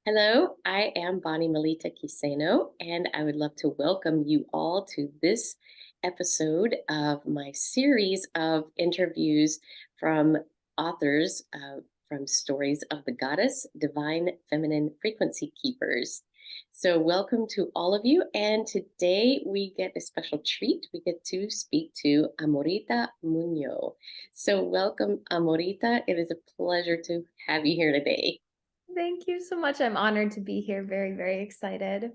Hello, I am Bonnie Melita Quiseno, and I would love to welcome you all to this episode of my series of interviews from authors from Stories of the Goddess, Divine Feminine Frequency Keepers. So, welcome to all of you. And today we get a special treat. We get to speak to Amorita Munoz. So, welcome, Amorita. It is a pleasure to have you here today. Thank you so much. I'm honored to be here. Very, very excited.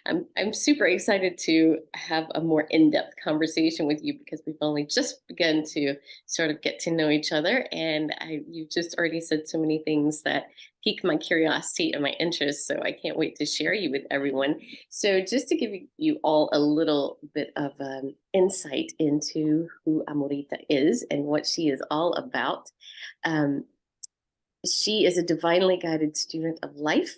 I'm super excited to have a more in-depth conversation with you because we've only just begun to sort of get to know each other, and you've just already said so many things that pique my curiosity and my interest. So I can't wait to share you with everyone. So just to give you all a little bit of insight into who Amorita is and what she is all about. Um, she is a divinely guided student of life,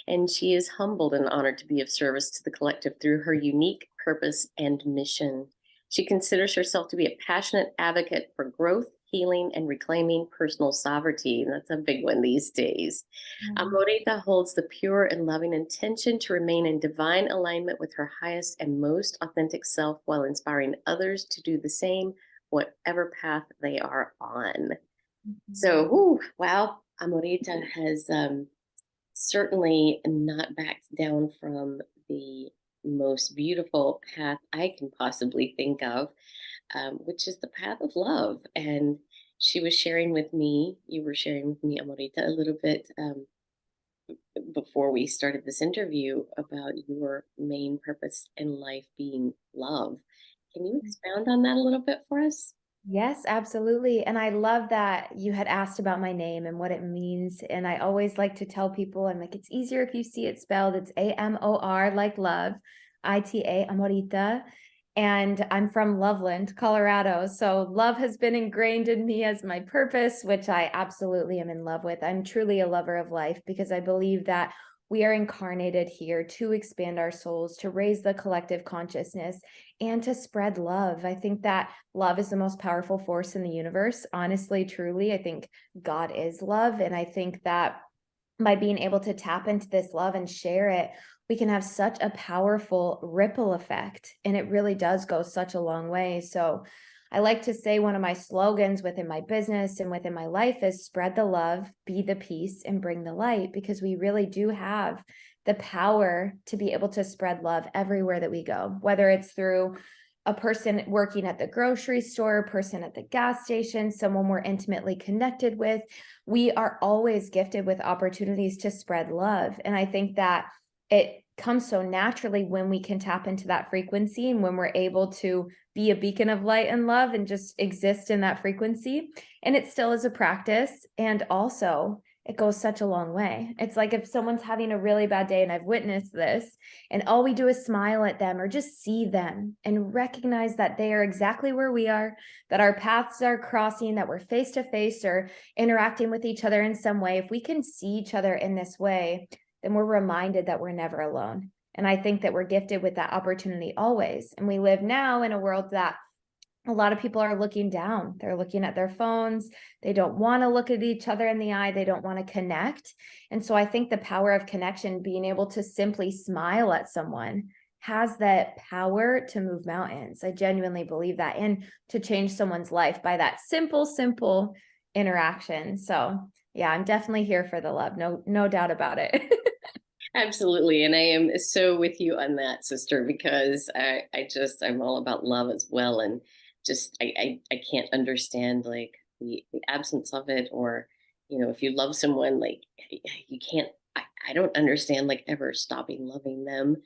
and she is humbled and honored to be of service to the collective through her unique purpose and mission. She considers herself to be a passionate advocate for growth, healing, and reclaiming personal sovereignty. And that's a big one these days. Mm. Amorita holds the pure and loving intention to remain in divine alignment with her highest and most authentic self while inspiring others to do the same, whatever path they are on. Mhm. So, whew, wow, Amorita has certainly not backed down from the most beautiful path I can possibly think of, which is the path of love. And she was sharing with me, you were sharing with me, Amorita, a little bit before we started this interview about your main purpose in life being love. Can you expound on that a little bit for us? Yes, absolutely. And I love that you had asked about my name and what it means. And I always like to tell people, I'm like, it's easier if you see it spelled. It's Amor, like love, Ita, Amorita. And I'm from Loveland, Colorado. So love has been ingrained in me as my purpose, which I absolutely am in love with. I'm truly a lover of life because I believe that we are incarnated here to expand our souls, to raise the collective consciousness, and to spread love. I think that love is the most powerful force in the universe. Honestly, truly, I think God is love. And I think that by being able to tap into this love and share it, we can have such a powerful ripple effect. And it really does go such a long way. So I like to say one of my slogans within my business and within my life is spread the love, be the peace, and bring the light, because we really do have the power to be able to spread love everywhere that we go, whether it's through a person working at the grocery store, a person at the gas station, someone we're intimately connected with. We are always gifted with opportunities to spread love. And I think that it comes so naturally when we can tap into that frequency and when we're able to be a beacon of light and love and just exist in that frequency. And it still is a practice. And also, it goes such a long way. It's like if someone's having a really bad day, and I've witnessed this, and all we do is smile at them or just see them and recognize that they are exactly where we are, that our paths are crossing, that we're face to face or interacting with each other in some way. If we can see each other in this way, then we're reminded that we're never alone. And I think that we're gifted with that opportunity always. And we live now in a world that a lot of people are looking down. They're looking at their phones. They don't want to look at each other in the eye. They don't want to connect. And so I think the power of connection, being able to simply smile at someone, has that power to move mountains. I genuinely believe that, and to change someone's life by that simple interaction. So yeah, I'm definitely here for the love. No doubt about it. Absolutely. And I am so with you on that, sister, because I'm all about love as well. And just, I can't understand like the absence of it, or, if you love someone, like you can't, I don't understand like ever stopping loving them.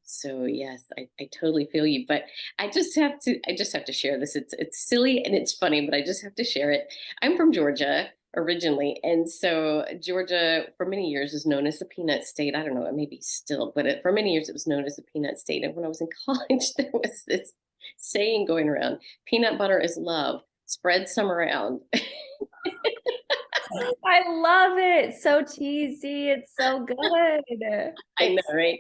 So yes, I totally feel you, but I just have to share this. It's silly and it's funny, but I just have to share it. I'm from Georgia originally. And so Georgia, for many years, was known as the peanut state. I don't know, maybe still, but for many years, it was known as the peanut state. And when I was in college, there was this saying going around: peanut butter is love, spread some around. I love it. So cheesy. It's so good. I know, It's right?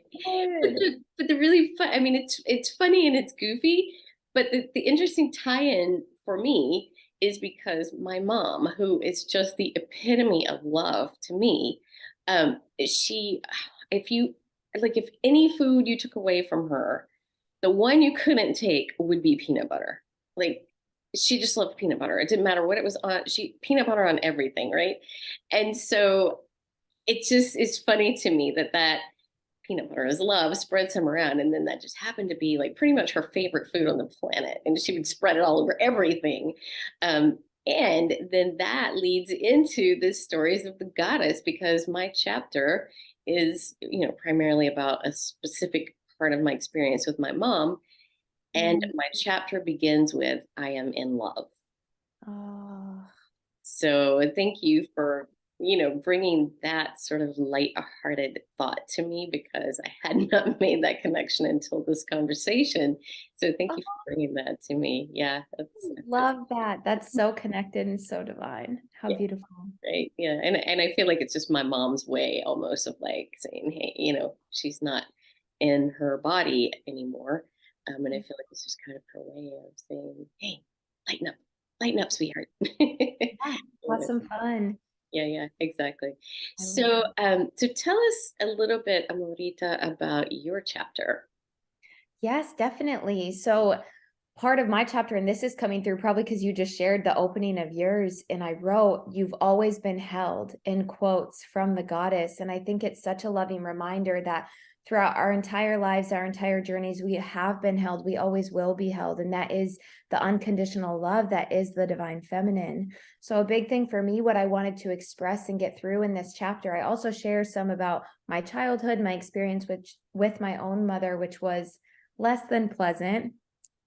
But good. the really fun, I mean, it's funny and it's goofy, but the interesting tie-in for me is because my mom, who is just the epitome of love to me, she, if you like, if any food you took away from her, the one you couldn't take would be peanut butter. Like, she just loved peanut butter. It didn't matter what it was on. She peanut butter on everything, right? And so it just is funny to me that peanut butter is love spread some around, and then that just happened to be like pretty much her favorite food on the planet, and she would spread it all over everything. And then that leads into the stories of the goddess, because my chapter is, primarily about a specific part of my experience with my mom, and Mm. my chapter begins with I am in love. Oh, So thank you for, bringing that sort of light-hearted thought to me, because I had not made that connection until this conversation. So thank you for bringing that to me. Yeah, that's love that. That's so connected and so divine. How yeah, beautiful. right. Yeah, and I feel like it's just my mom's way, almost, of like saying, hey, she's not in her body anymore, and I feel like it's just kind of her way of saying, hey, lighten up, sweetheart. Yeah, have Yeah. some fun. Yeah, yeah, exactly. I love So, that. so tell us a little bit, Amorita, about your chapter. Yes, definitely. So part of my chapter, and this is coming through probably because you just shared the opening of yours, and I wrote, "You've always been held," in quotes from the goddess. And I think it's such a loving reminder that throughout our entire lives, our entire journeys, we have been held, we always will be held. And that is the unconditional love that is the divine feminine. So, a big thing for me, what I wanted to express and get through in this chapter, I also share some about my childhood, my experience with my own mother, which was less than pleasant,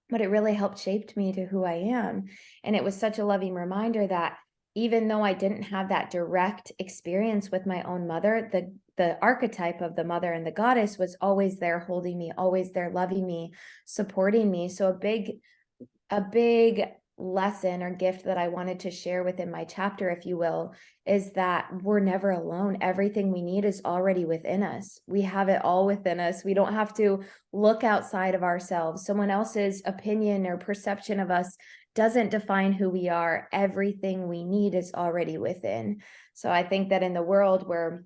but it really helped shaped me to who I am. And it was such a loving reminder that even though I didn't have that direct experience with my own mother, the archetype of the mother and the goddess was always there holding me, always there loving me, supporting me. So a big lesson or gift that I wanted to share within my chapter, if you will, is that we're never alone. Everything we need is already within us. We have it all within us. We don't have to look outside of ourselves. Someone else's opinion or perception of us doesn't define who we are. Everything we need is already within. So I think that in the world where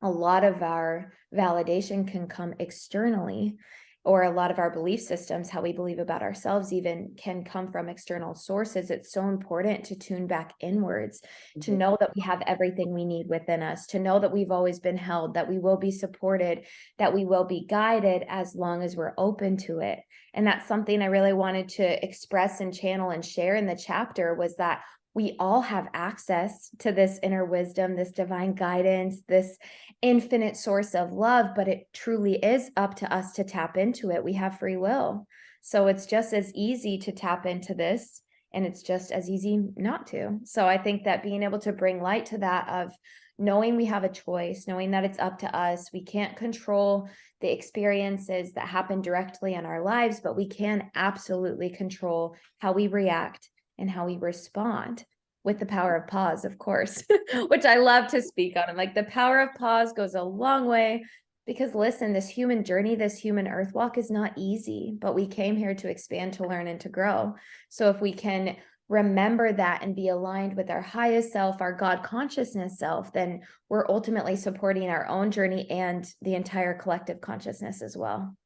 a lot of our validation can come externally, or a lot of our belief systems, how we believe about ourselves even, can come from external sources. It's so important to tune back inwards, to Mhm. know that we have everything we need within us, to know that we've always been held, that we will be supported, that we will be guided as long as we're open to it. And that's something I really wanted to express and channel and share in the chapter, was that we all have access to this inner wisdom, this divine guidance, this infinite source of love, but it truly is up to us to tap into it. We have free will. So it's just as easy to tap into this, and it's just as easy not to. So I think that being able to bring light to that, of knowing we have a choice, knowing that it's up to us. We can't control the experiences that happen directly in our lives, but we can absolutely control how we react and how we respond, with the power of pause, of course, which I love to speak on. I'm like, the power of pause goes a long way, because listen, this human journey, this human earth walk is not easy, but we came here to expand, to learn, and to grow. So if we can remember that and be aligned with our highest self, our God consciousness self, then we're ultimately supporting our own journey and the entire collective consciousness as well.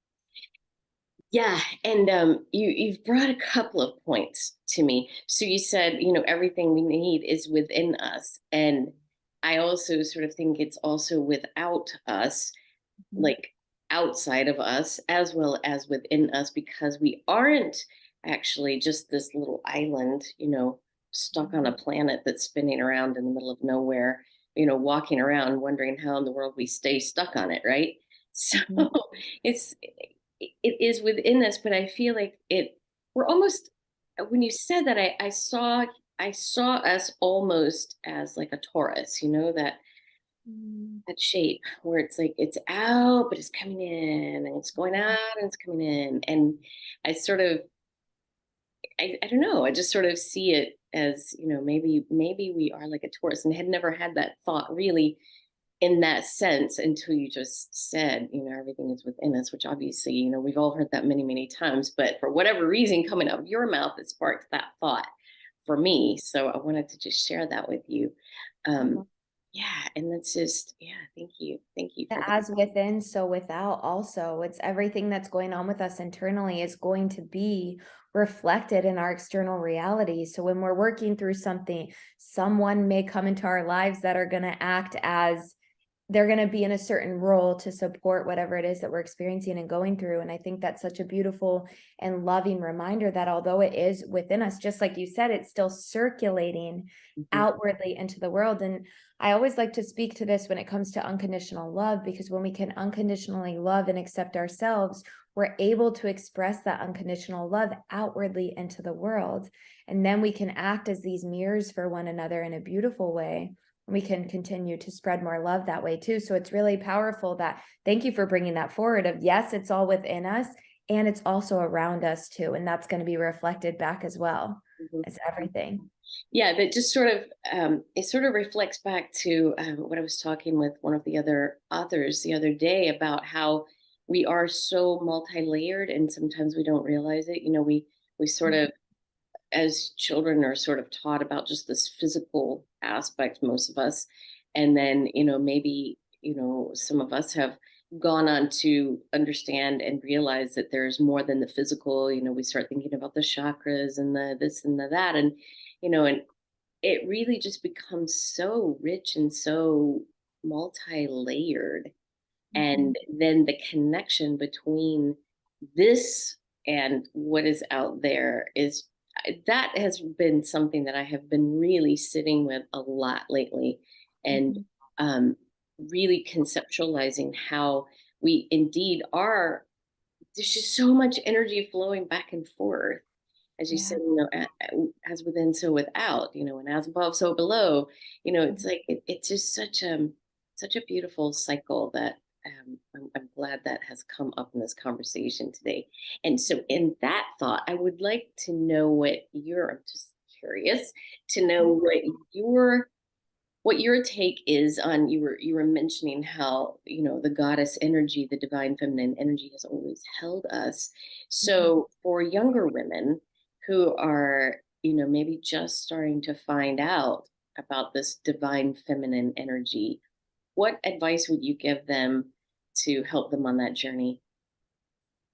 Yeah, and you've brought a couple of points to me. So you said, everything we need is within us, and I also sort of think it's also without us, Mhm. like outside of us as well as within us, because we aren't actually just this little island, stuck on a planet that's spinning around in the middle of nowhere, walking around wondering how in the world we stay stuck on it, right? So Mhm. it's it is within us, but I feel like we're almost, when you said that, I saw us almost as like a Taurus, Mhm. that shape where it's like it's out, but it's coming in, and it's going out, and it's coming in. And I sort of, I don't know, I just sort of see it as, maybe we are like a Taurus, and had never had that thought really in that sense until you just said, everything is within us, which obviously, we've all heard that many, many times. But for whatever reason, coming out of your mouth, it sparked that thought for me. So I wanted to just share that with you. Um, yeah, and that's just, yeah, thank you Yeah, for that. as within, so without also. It's everything that's going on with us internally is going to be reflected in our external reality. So when we're working through something, someone may come into our lives that are going to act as they're going to be in a certain role to support whatever it is that we're experiencing and going through. And I think that's such a beautiful and loving reminder that although it is within us, just like you said, it's still circulating Mhm, outwardly into the world. And I always like to speak to this when it comes to unconditional love, because when we can unconditionally love and accept ourselves, we're able to express that unconditional love outwardly into the world. And then we can act as these mirrors for one another in a beautiful way. We can continue to spread more love that way too. So it's really powerful that, thank you for bringing that forward of, yes, it's all within us and it's also around us too. And that's going to be reflected back as well. mhm. It's everything. Yeah, that just sort of it sort of reflects back to what I was talking with one of the other authors the other day about how we are so multi-layered, and sometimes we don't realize it. We sort Mhm. of, as children, are sort of taught about just this physical aspect, most of us, and then maybe some of us have gone on to understand and realize that there's more than the physical. We start thinking about the chakras and the this and the that, and it really just becomes so rich and so multi-layered. Mhm. And then the connection between this and what is out there is that has been something that I have been really sitting with a lot lately, and Mhm. um, really conceptualizing how we indeed are. There's just so much energy flowing back and forth, as you said, Yeah. as within, so without, and as above, so below. It's Mhm. like it's just such a beautiful cycle that I'm glad that has come up in this conversation today. And so, in that thought, I would like to know I'm just curious to know Yeah. what your take is on, you were mentioning how the goddess energy, the divine feminine energy, has always held us. Mhm. So for younger women who are maybe just starting to find out about this divine feminine energy, what advice would you give them to help them on that journey?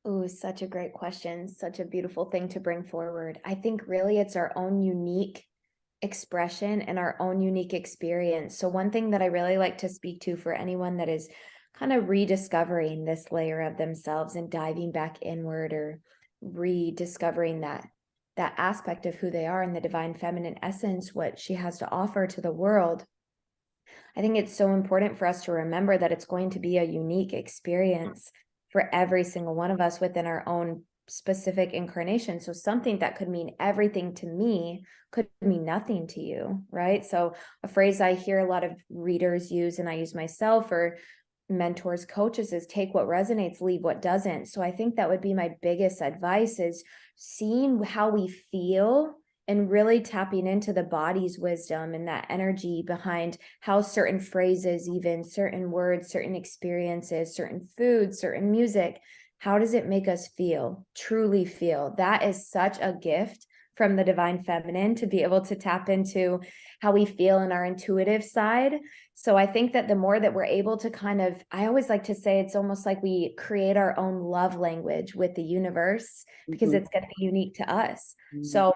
Oh, such a great question. Such a beautiful thing to bring forward. I think really it's our own unique expression and our own unique experience. So, one thing that I really like to speak to for anyone that is kind of rediscovering this layer of themselves and diving back inward, or rediscovering that aspect of who they are in the divine feminine essence, what she has to offer to the world. I think it's so important for us to remember that it's going to be a unique experience for every single one of us within our own specific incarnation. So something that could mean everything to me could mean nothing to you, right? So a phrase I hear a lot of readers use and I use myself, or mentors, coaches, is take what resonates, leave what doesn't. So I think that would be my biggest advice, is seeing how we feel and really tapping into the body's wisdom and that energy behind how certain phrases, even certain words, certain experiences, certain foods, certain music, how does it make us feel, truly feel? That is such a gift from the divine feminine, to be able to tap into how we feel in our intuitive side. So I think that the more that we're able to kind of, I always like to say it's almost like we create our own love language with the universe, because Hmm. it's going to be unique to us. So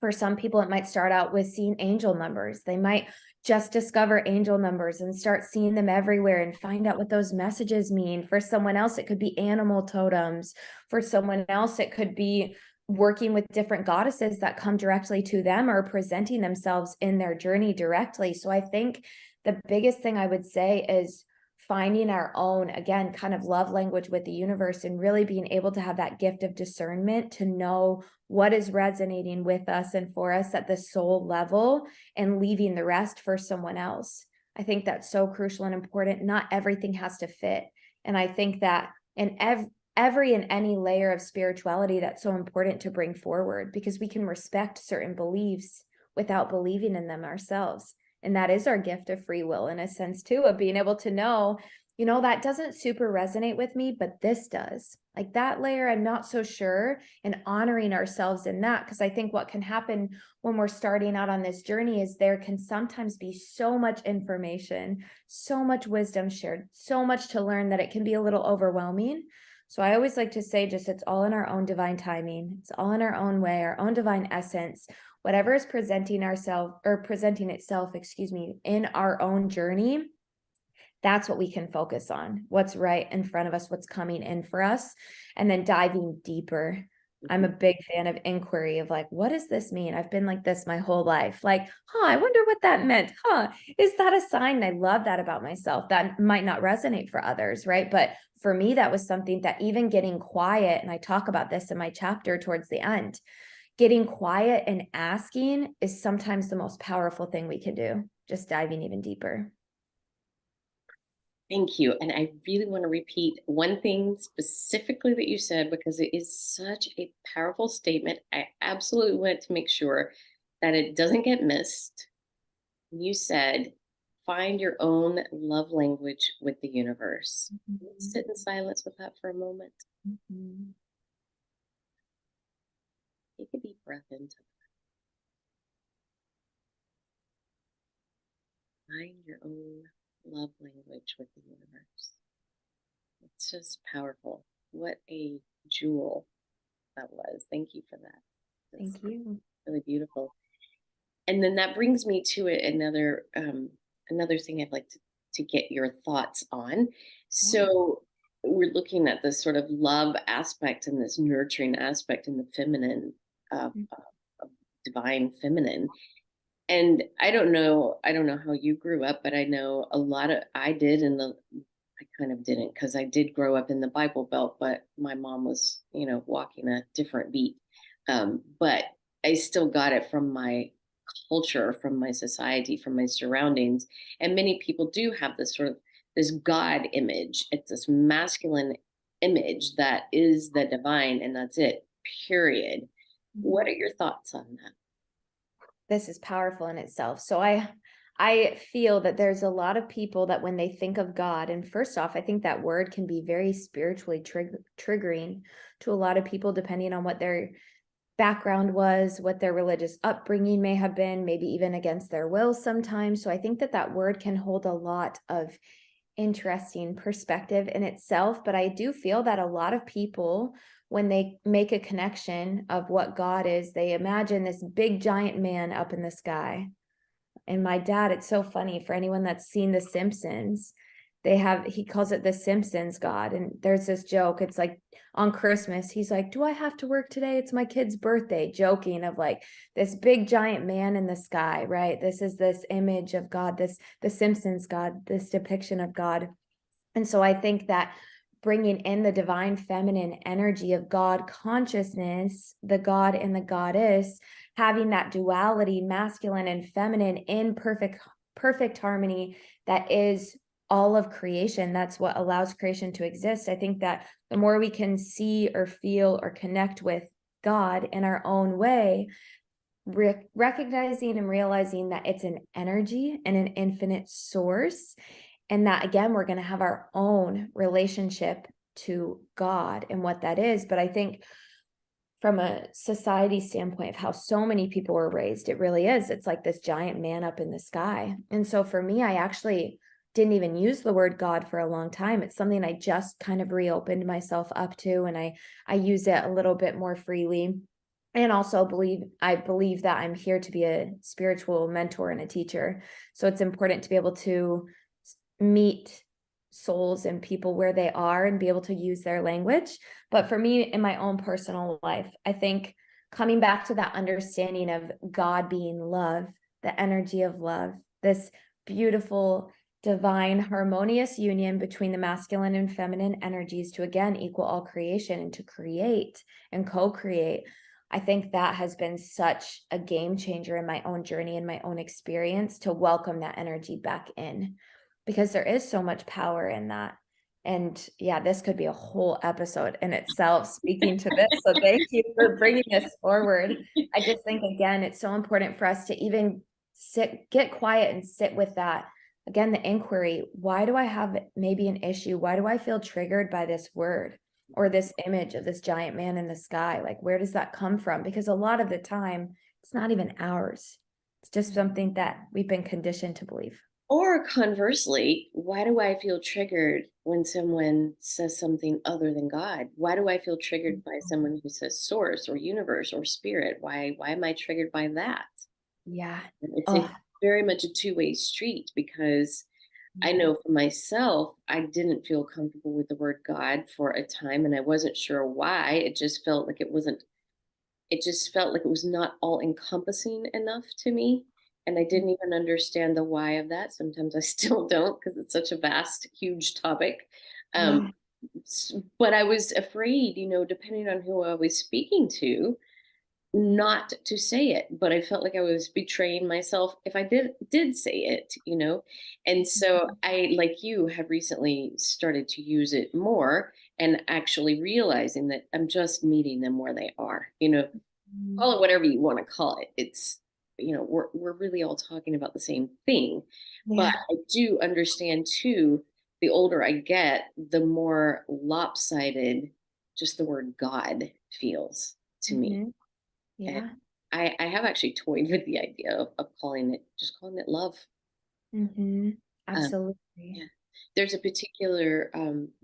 for some people, it might start out with seeing angel numbers. They might just discover angel numbers and start seeing them everywhere and find out what those messages mean. For someone else, it could be animal totems. For someone else, it could be working with different goddesses that come directly to them or presenting themselves in their journey directly. So I think the biggest thing I would say is finding our own, again, kind of love language with the universe, and really being able to have that gift of discernment to know what is resonating with us and for us at the soul level, and leaving the rest for someone else. I think that's so crucial and important. Not everything has to fit. And I think that in every and any layer of spirituality, that's so important to bring forward, because we can respect certain beliefs without believing in them ourselves. And that is our gift of free will, in a sense, too, of being able to know, that doesn't super resonate with me, but this does. Like that layer, I'm not so sure, and honoring ourselves in that. Because I think what can happen when we're starting out on this journey is there can sometimes be so much information, so much wisdom shared, so much to learn that it can be a little overwhelming. So I always like to say, just it's all in our own divine timing. It's all in our own way, our own divine essence. Whatever is presenting ourselves or presenting itself, excuse me, in our own journey, that's what we can focus on. What's right in front of us, what's coming in for us, and then diving deeper. I'm a Mhm. big fan of inquiry of like, what does this mean? I've been like this my whole life. Like, I wonder what that meant. Is that a sign? And I love that about myself. That might not resonate for others, right? But for me, that was something that even getting quiet, and I talk about this in my chapter towards the end, getting quiet and asking is sometimes the most powerful thing we can do, just diving even deeper. Thank you. And I really want to repeat one thing specifically that you said because it is such a powerful statement. I absolutely want to make sure that it doesn't get missed. You said, find your own love language with the universe. Can you Mhm. sit in silence with that for a moment? Mhm. Take a deep breath into find your own love language with the universe. It's just powerful. What a jewel that was. Thank you for that. That's Thank you. really beautiful. And then that brings me to another another thing I'd like to get your thoughts on. Yeah. So we're looking at this sort of love aspect and this nurturing aspect in the feminine, Mm. of divine feminine. And I don't know how you grew up, but I know a lot of I did in the I kind of didn't because I did grow up in the Bible Belt, but my mom was, walking a different beat. But I still got it from my culture, from my society, from my surroundings. And many people do have this sort of this God image. It's this masculine image that is the divine, and that's it, period. Mhm. What are your thoughts on that? This is powerful in itself. So I feel that there's a lot of people that when they think of God, and first off, I think that word can be very spiritually triggering to a lot of people depending on what their background was, what their religious upbringing may have been, maybe even against their will sometimes. So I think that that word can hold a lot of interesting perspective in itself. But I do feel that a lot of people, when they make a connection of what God is, they imagine this big giant man up in the sky. And my dad, it's so funny for anyone that's seen The Simpsons, he calls it the Simpsons God. And there's this joke. It's like on Christmas, he's like, do I have to work today? It's my kid's birthday, joking of like this big giant man in the sky, right? This is this image of God, the Simpsons God, this depiction of God. And so I think that bringing in the divine feminine energy of God consciousness, the God and the goddess, having that duality, masculine and feminine in perfect harmony, that is all of creation. That's what allows creation to exist. I think that the more we can see or feel or connect with God in our own way, recognizing and realizing that it's an energy and an infinite source, and that again we're going to have our own relationship to God and what that is. But I think from a society standpoint of how so many people were raised, it really is, it's like this giant man up in the sky. And so for me, I actually didn't even use the word God for a long time. It's something I just kind of reopened myself up to, and I use it a little bit more freely. And also I believe that I'm here to be a spiritual mentor and a teacher. So it's important to be able to meet souls and people where they are and be able to use their language. But for me, in my own personal life, I think coming back to that understanding of God being love, the energy of love, this beautiful, divine, harmonious union between the masculine and feminine energies to again equal all creation and to create and co-create. I think that has been such a game changer in my own journey and my own experience to welcome that energy back in, because there is so much power in that. And yeah, this could be a whole episode in itself speaking to this. So thank you for bringing this forward. I just think, again, it's so important for us to even get quiet and sit with that. Again, the inquiry, why do I have maybe an issue? Why do I feel triggered by this word? or this image of this giant man in the sky? Like, where does that come from? Because a lot of the time, it's not even ours. It's just something that we've been conditioned to believe. Or conversely, why do I feel triggered when someone says something other than God? Why do I feel triggered by someone who says source or universe or spirit? Why am I triggered by that? Yeah. And it's Oh, a very much a two-way street, because I yeah. know for myself, I didn't feel comfortable with the word God for a time, and I wasn't sure why. It just felt like it was not all encompassing enough to me. And I didn't even understand the why of that. Sometimes I still don't, because it's such a vast, huge topic. Yeah. But I was afraid, depending on who I was speaking to, not to say it. But I felt like I was betraying myself if I did say it. And so I, like you, have recently started to use it more, and actually realizing that I'm just meeting them where they are. Mhm. Call it whatever you want to call it. It's, we're really all talking about the same thing. But Yeah. I do understand too, the older I get, the more lopsided just the word God feels to me. Mhm. And Yeah. I have actually toyed with the idea of calling it love. Mhm. Um, Absolutely. yeah. There's a particular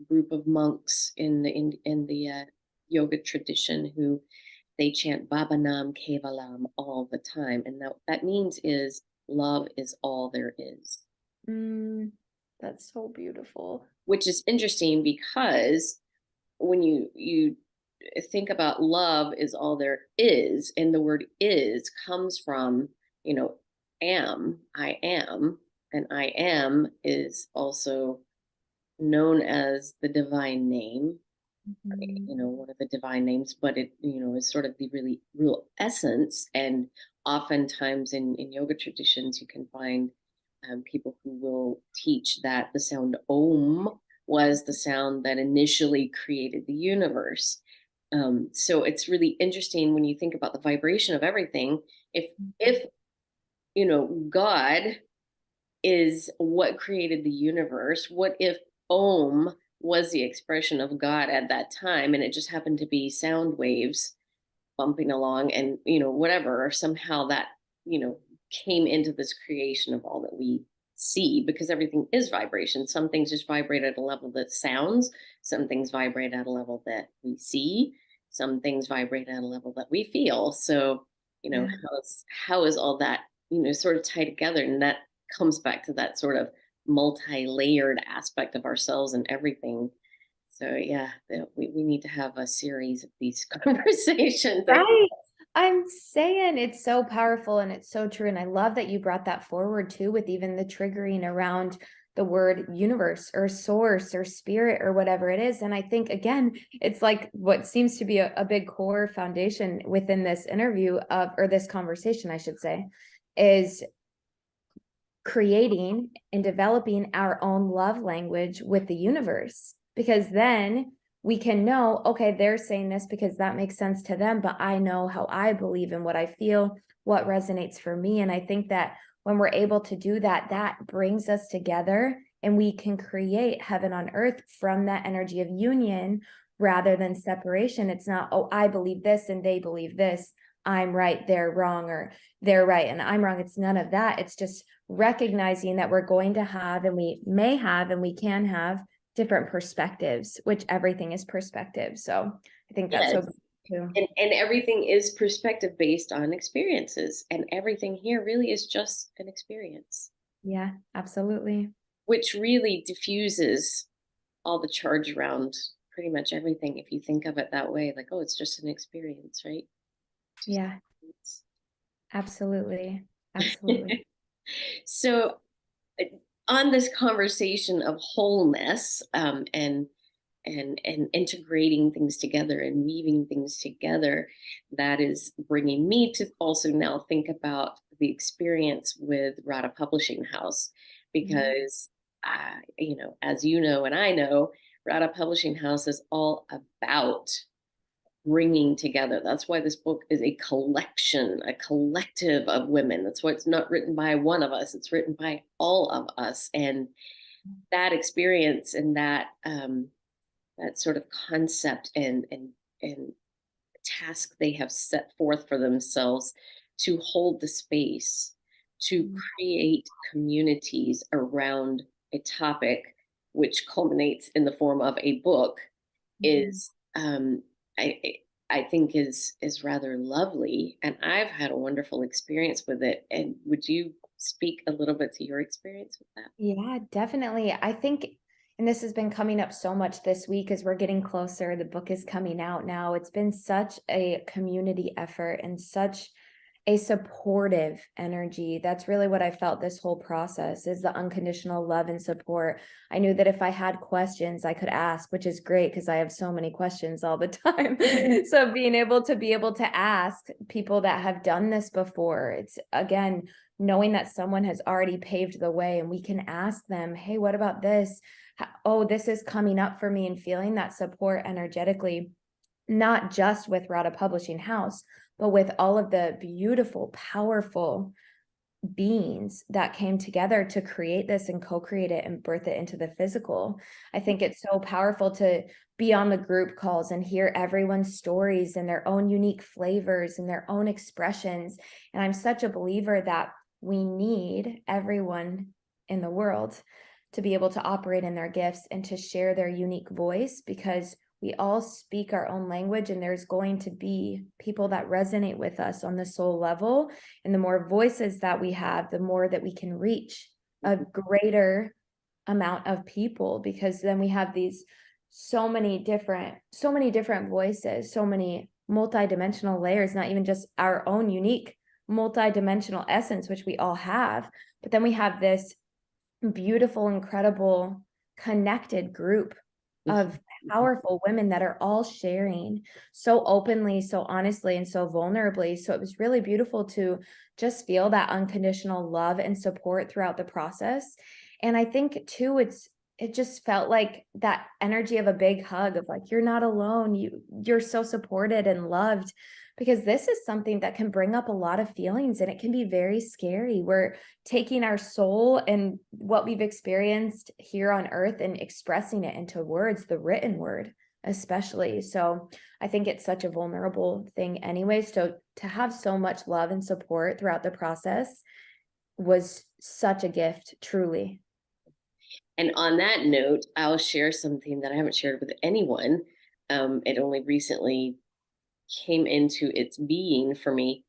group of monks in the yoga tradition who they chant Baba Nam Kevalam all the time, and that means is love is all there is, Mm, that's so beautiful. which is interesting because when you think about love is all there is, and the word is comes from you know I am, and I am is also known as the divine name, Mhm. one of the divine names, but it is sort of the really real essence. And oftentimes in yoga traditions, you can find people who will teach that the sound Om was the sound that initially created the universe. So it's really interesting when you think about the vibration of everything. If God is what created the universe. What if Om was the expression of God at that time, and it just happened to be sound waves bumping along, and whatever, or somehow that you know came into this creation of all that we see, because everything is vibration. Some things just vibrate at a level that sounds, some things vibrate at a level that we see, some things vibrate at a level that we feel. So Yeah. how is all that sort of tied together, and that comes back to that sort of multi-layered aspect of ourselves and everything. So yeah, we need to have a series of these conversations. Right. I'm saying it's so powerful and it's so true. And I love that you brought that forward too, with even the triggering around the word universe or source or spirit or whatever it is. And I think, again, it's like what seems to be a big core foundation within this interview of, or this conversation, I should say, is creating and developing our own love language with the universe, because then we can know, okay, they're saying this because that makes sense to them, but I know how I believe and what I feel, what resonates for me. And I think that when we're able to do that, that brings us together and we can create heaven on earth from that energy of union rather than separation. It's not, oh, I believe this and they believe this, I'm right, they're wrong, or they're right and I'm wrong. It's none of that. It's just recognizing that we're going to have, and we may have, and we can have different perspectives, which everything is perspective. So I think that's so Yes. good too. And everything is perspective based on experiences. And everything here really is just an experience, Yeah, absolutely. which really diffuses all the charge around pretty much everything. If you think of it that way, like, oh, it's just an experience, right? Just Yeah, an absolutely. Absolutely. experience. So, uh, on this conversation of wholeness, and integrating things together and weaving things together, that is bringing me to also now think about the experience with Rada Publishing House, Mhm. because as you know and I know, Rada Publishing House is all about bringing together. That's why this book is a collection, a collective of women. That's why it's not written by one of us, it's written by all of us. And that experience and that that sort of concept and task they have set forth for themselves to hold the space, to Mm, create communities around a topic, which culminates in the form of a book, mhm. is I think is rather lovely, and I've had a wonderful experience with it. And would you speak a little bit to your experience with that? Yeah, definitely. I think, and this has been coming up so much this week as we're getting closer. The book is coming out now. It's been such a community effort and such a supportive energy. That's really what I felt this whole process is the unconditional love and support. I knew that if I had questions, I could ask, which is great because I have so many questions all the time. So being able to ask people that have done this before, it's again knowing that someone has already paved the way and we can ask them, hey, what about this? Oh, this is coming up for me, and feeling that support energetically, not just with Rada Publishing House, but with all of the beautiful, powerful beings that came together to create this and co-create it and birth it into the physical. I think it's so powerful to be on the group calls and hear everyone's stories and their own unique flavors and their own expressions. And I'm such a believer that we need everyone in the world to be able to operate in their gifts and to share their unique voice, because we all speak our own language and there's going to be people that resonate with us on the soul level. And the more voices that we have, the more that we can reach a greater amount of people, because then we have these so many different voices, so many multidimensional layers, not even just our own unique multidimensional essence, which we all have, but then we have this beautiful, incredible, connected group of powerful women that are all sharing so openly, so honestly, and so vulnerably. So it was really beautiful to just feel that unconditional love and support throughout the process. And I think too, it just felt like that energy of a big hug of like, you're not alone. You're so supported and loved, because this is something that can bring up a lot of feelings and it can be very scary. We're taking our soul and what we've experienced here on earth and expressing it into words, the written word especially. So I think it's such a vulnerable thing anyways. So to have so much love and support throughout the process was such a gift, truly. And on that note, I'll share something that I haven't shared with anyone. It only recently came into its being for me.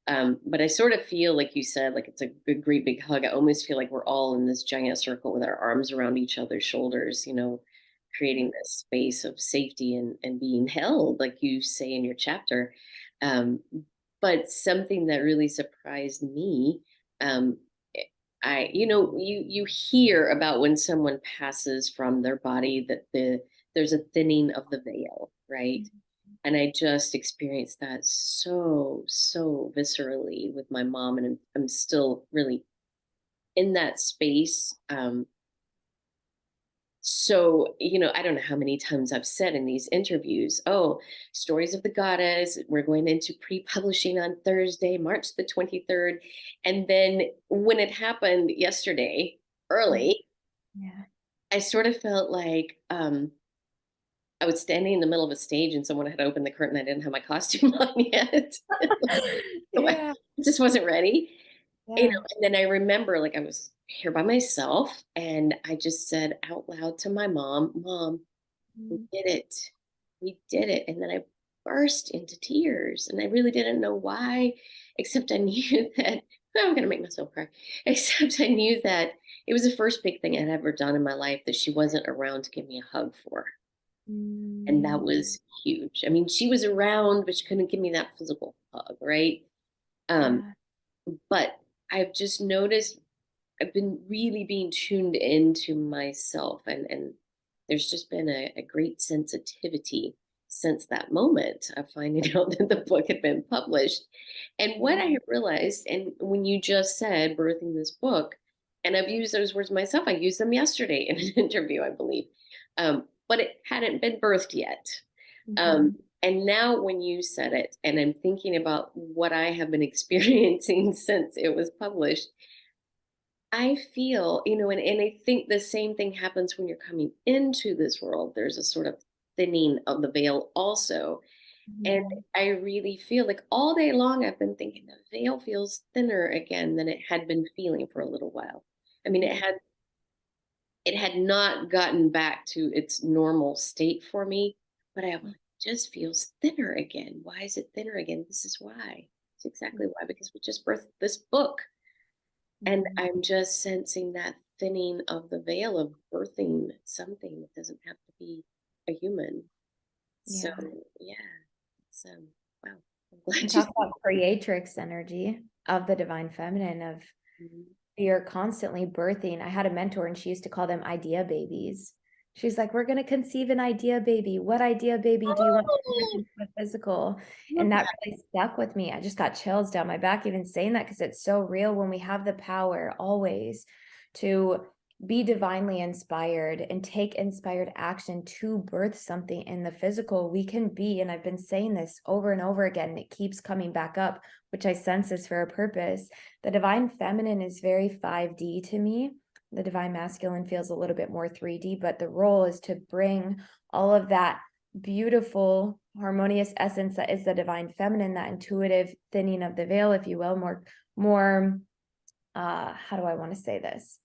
But I sort of feel like you said, like it's a good, great big hug. I almost feel like we're all in this giant circle with our arms around each other's shoulders, creating this space of safety and being held, like you say in your chapter. Um, but something that really surprised me, um, eh, you hear about when someone passes from their body that there's a thinning of the veil, right? And I just experienced that so viscerally with my mom, and I'm still really in that space. So, I don't know how many times I've said in these interviews, oh, Stories of the Goddess, we're going into pre-publishing on Thursday, March the 23rd. And then when it happened yesterday, early, Yeah. I sort of felt like I was standing in the middle of a stage and someone had opened the curtain. I didn't have my costume on yet. So I Yeah. just wasn't ready. Yeah. And then I remember, like, I was here by myself and I just said out loud to my mom, Mom, we Mm, did it. We did it. And then I burst into tears and I really didn't know why, except I knew that I'm going to make myself cry, except I knew that it was the first big thing I'd ever done in my life that she wasn't around to give me a hug for. And that mm, was huge. I mean, she was around, but she couldn't give me that physical hug, right? Um, yeah. but I've just noticed I've been really being tuned into myself, and there's just been a great sensitivity since that moment of finding out that the book had been published. And what I have realized, and when you just said birthing this book, and I've used those words myself, I used them yesterday in an interview, I believe, but it hadn't been birthed yet. Mhm. And now, when you said it, and I'm thinking about what I have been experiencing since it was published, I feel, and I think the same thing happens when you're coming into this world. There's a sort of thinning of the veil also. And Mhm. I really feel like all day long I've been thinking the veil feels thinner again than it had been feeling for a little while. I mean, it had not gotten back to its normal state for me, but I was like, "It just feels thinner again. Why is it thinner again? This is why. It's exactly why, because we just birthed this book." And Mhm. I'm just sensing that thinning of the veil of birthing something that doesn't have to be a human. So Yeah. yeah, it's wow. I'm glad And you talk about creatrix energy of the divine feminine of said. you're constantly birthing. I had a mentor and she used to call them idea babies. She's like, we're going to conceive an idea baby. What idea baby do you want to turn Oh, into a physical? love And that that. really stuck with me. I just got chills down my back even saying that because it's so real when we have the power always to be divinely inspired and take inspired action to birth something in the physical. We can be, and I've been saying this over and over again, and it keeps coming back up, which I sense is for a purpose. The divine feminine is very 5D to me. The divine masculine feels a little bit more 3D, but the role is to bring all of that beautiful, harmonious essence that is the divine feminine, that intuitive thinning of the veil, if you will, more, how do I want to say this?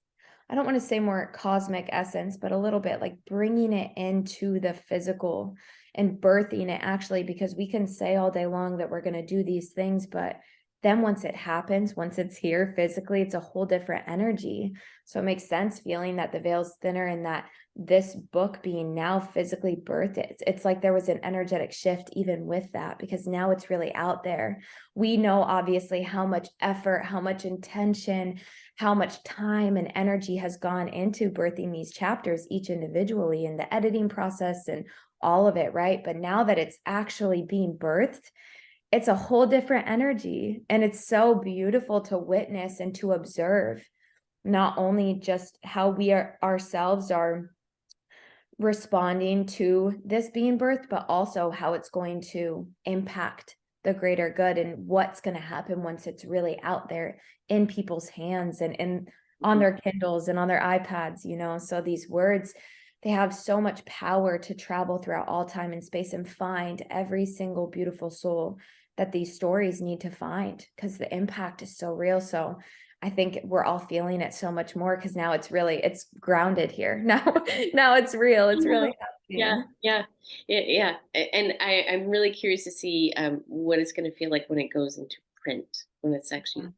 I don't want to say more cosmic essence, but a little bit like bringing it into the physical and birthing it actually, because we can say all day long that we're going to do these things, but then once it happens, once it's here physically, it's a whole different energy. So it makes sense feeling that the veil's thinner and that this book being now physically birthed, it's like there was an energetic shift even with that, because now it's really out there. We know obviously how much effort, how much intention, how much time and energy has gone into birthing these chapters each individually in the editing process and all of it, right? But now that it's actually being birthed, it's a whole different energy. And it's so beautiful to witness and to observe not only just how we are ourselves are responding to this being birthed, but also how it's going to impact the greater good and what's going to happen once it's really out there in people's hands and on Mhm. their Kindles and on their iPads, you know. So these words, they have so much power to travel throughout all time and space and find every single beautiful soul that these stories need to find, because the impact is so real. So I think we're all feeling it so much more because now it's grounded here. Now it's real. It's Yeah, really yeah, happening. yeah, yeah. And I'm really curious to see what it's going to feel like when it goes into print, when it's actually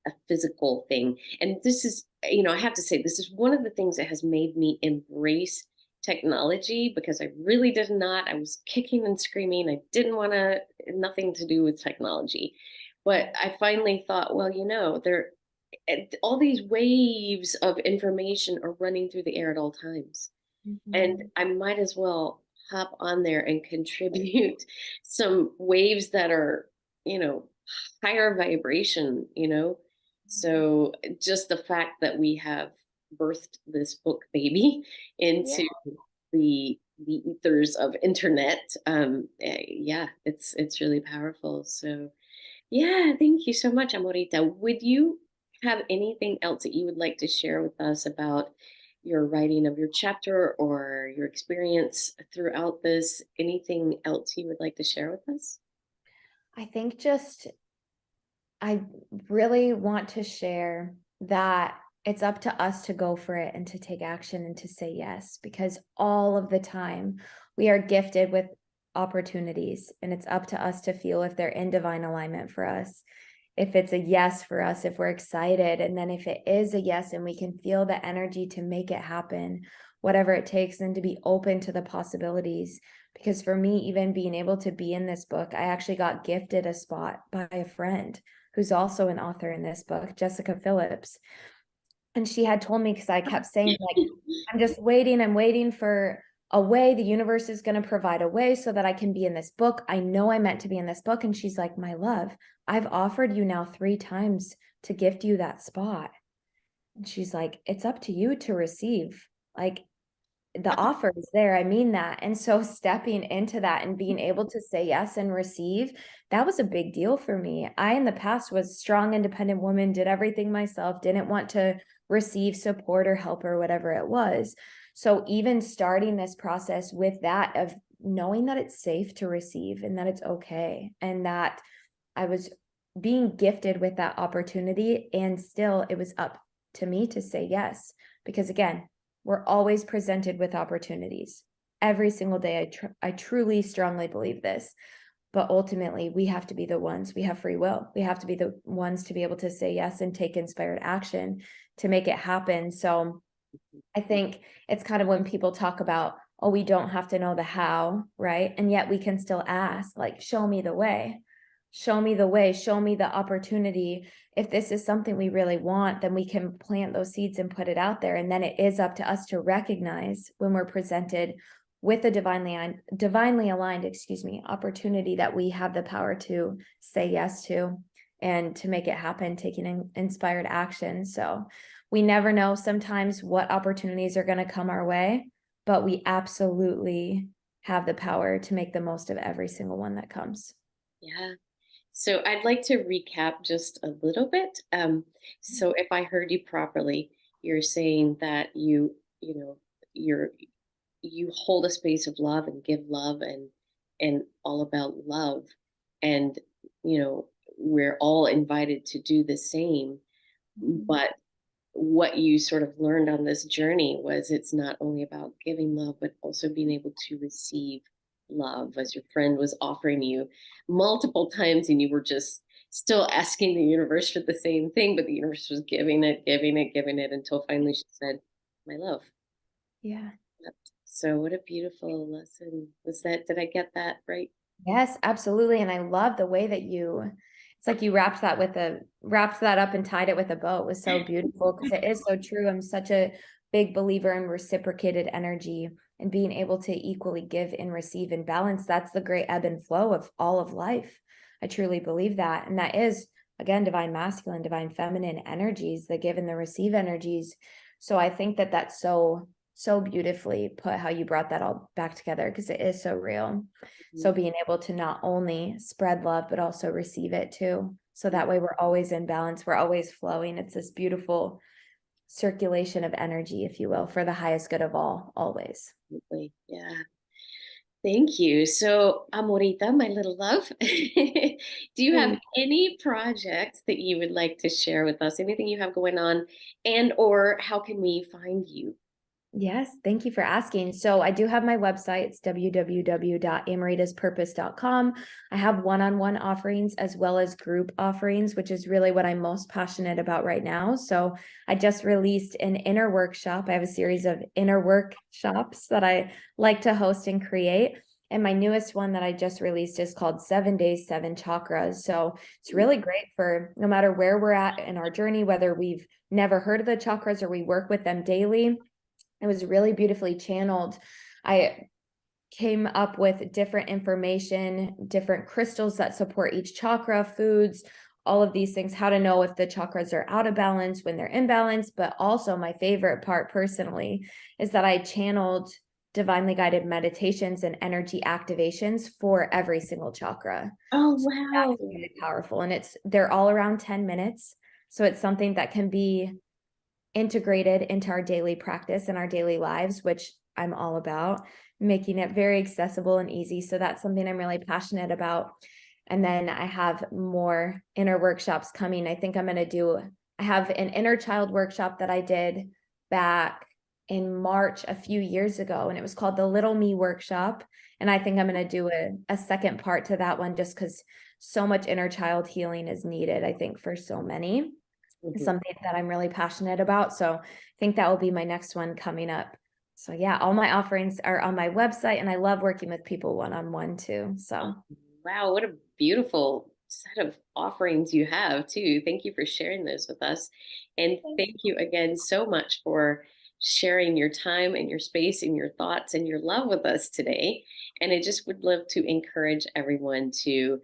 a physical thing. And this is, I have to say, this is one of the things that has made me embrace technology, because I really did not. I was kicking and screaming. I didn't want to, nothing to do with technology. But I finally thought, well, all these waves of information are running through the air at all times, and Mhm. I might as well hop on there and contribute some waves that are, you know, higher vibration. So just the fact that we have birthed this book baby Yeah. into the ethers of internet, yeah, it's really powerful. So yeah, thank you so much, Amorita. Would you have anything else that you would like to share with us about your writing of your chapter or your experience throughout this? Anything else you would like to share with us? I think just I really want to share that it's up to us to go for it and to take action and to say yes, because all of the time we are gifted with opportunities and it's up to us to feel if they're in divine alignment for us. If it's a yes for us, if we're excited, and then if it is a yes and we can feel the energy to make it happen, whatever it takes, and to be open to the possibilities. Because for me, even being able to be in this book, I actually got gifted a spot by a friend who's also an author in this book, Jessica Phillips. And she had told me, because I kept saying, like, I'm just waiting, I'm waiting for a way. The universe is going to provide a way so that I can be in this book. I know I meant to be in this book. And she's like, my love, I've offered you now 3 times to gift you that spot. And she's like, it's up to you to receive. Like, the offer is there. I mean that. And so stepping into that and being able to say yes and receive, that was a big deal for me. I, in the past, was strong, independent woman, did everything myself, didn't want to receive support or help or whatever it was. So even starting this process with that of knowing that it's safe to receive and that it's okay, and that I was being gifted with that opportunity, and still it was up to me to say yes. Because again, we're always presented with opportunities every single day. I truly strongly believe this. But ultimately, we have to be the ones, we have free will. We have to be the ones to be able to say yes and take inspired action to make it happen. So I think it's kind of when people talk about, oh, we don't have to know the how, right? And yet we can still ask, like, show me the way. Show me the way, show me the opportunity. If this is something we really want, then we can plant those seeds and put it out there. And then it is up to us to recognize when we're presented with a divinely aligned, opportunity, that we have the power to say yes to and to make it happen, taking inspired action. So we never know sometimes what opportunities are going to come our way, but we absolutely have the power to make the most of every single one that comes. Yeah. So I'd like to recap just a little bit. So if I heard you properly, you're saying that you know, you're you hold a space of love and give love and all about love, and we're all invited to do the same. Mhm. But what you sort of learned on this journey was it's not only about giving love, but also being able to receive love, as your friend was offering you multiple times, and you were just still asking the universe for the same thing, but the universe was giving it, giving it, giving it until finally she said, "My love." Yeah. Yep. So, what a beautiful lesson was that. Did I get that right? Yes, absolutely. And I love the way that it's like you wrapped that up and tied it with a bow. It was so beautiful because it is so true. I'm such a big believer in reciprocated energy and being able to equally give and receive and balance. That's the great ebb and flow of all of life. I truly believe that. And that is, again, divine masculine, divine feminine energies, the give and the receive energies. So I think that that's so beautifully put, how you brought that all back together, because it is so real. So Mhm. being able to not only spread love, but also receive it too. So that way we're always in balance, we're always flowing. It's this beautiful circulation of energy, if you will, for the highest good of all, always. Absolutely. Yeah. Thank you. So, Amorita, my little love, do you have Hey. any projects that you would like to share with us? Anything you have going on, and or how can we find you? Yes, thank you for asking. So I do have my website. It's www.amoritaspurpose.com. I have one-on-one offerings as well as group offerings, which is really what I'm most passionate about right now. So I just released an inner workshop. I have a series of inner workshops that I like to host and create. And my newest one that I just released is called 7 Days, 7 Chakras. So it's really great for no matter where we're at in our journey, whether we've never heard of the chakras or we work with them daily. It was really beautifully channeled. I came up with different information, different crystals that support each chakra, foods, all of these things, how to know if the chakras are out of balance, when they're in balance. But also, my favorite part personally is that I channeled divinely guided meditations and energy activations for every single chakra. Oh, So wow. that's really powerful. And they're all around 10 minutes. So it's something that can be integrated into our daily practice and our daily lives, which I'm all about, making it very accessible and easy. So that's something I'm really passionate about. And then I have more inner workshops coming. I have an inner child workshop that I did back in March a few years ago, and it was called the Little Me Workshop. And I think I'm going to do a second part to that one, just because so much inner child healing is needed, I think, for so many. Is Mhm. something that I'm really passionate about. So I think that will be my next one coming up. So yeah, all my offerings are on my website, and I love working with people one-on-one too. Oh, So wow, what a beautiful set of offerings you have, too. Thank you for sharing those with us. And thanks. thank you again so much for sharing your time and your space and your thoughts and your love with us today. And I just would love to encourage everyone to,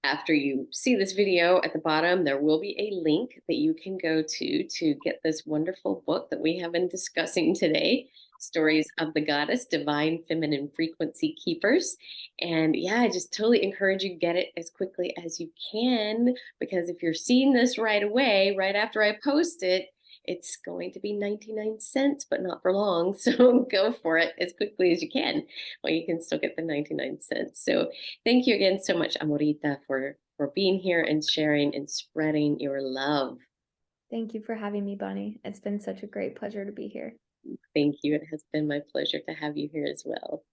after you see this video at the bottom, there will be a link that you can go to get this wonderful book that we have been discussing today, Stories of the Goddess, Divine Feminine Frequency Keepers. And yeah, I just totally encourage you get it as quickly as you can, because if you're seeing this right away, right after I post it, it's going to be 99 cents, but not for long. So go for it as quickly as you can while you can still get the 99 cents. So thank you again so much, Amorita, for being here and sharing and spreading your love. Thank you for having me, Bonnie. It's been such a great pleasure to be here. Thank you. It has been my pleasure to have you here as well.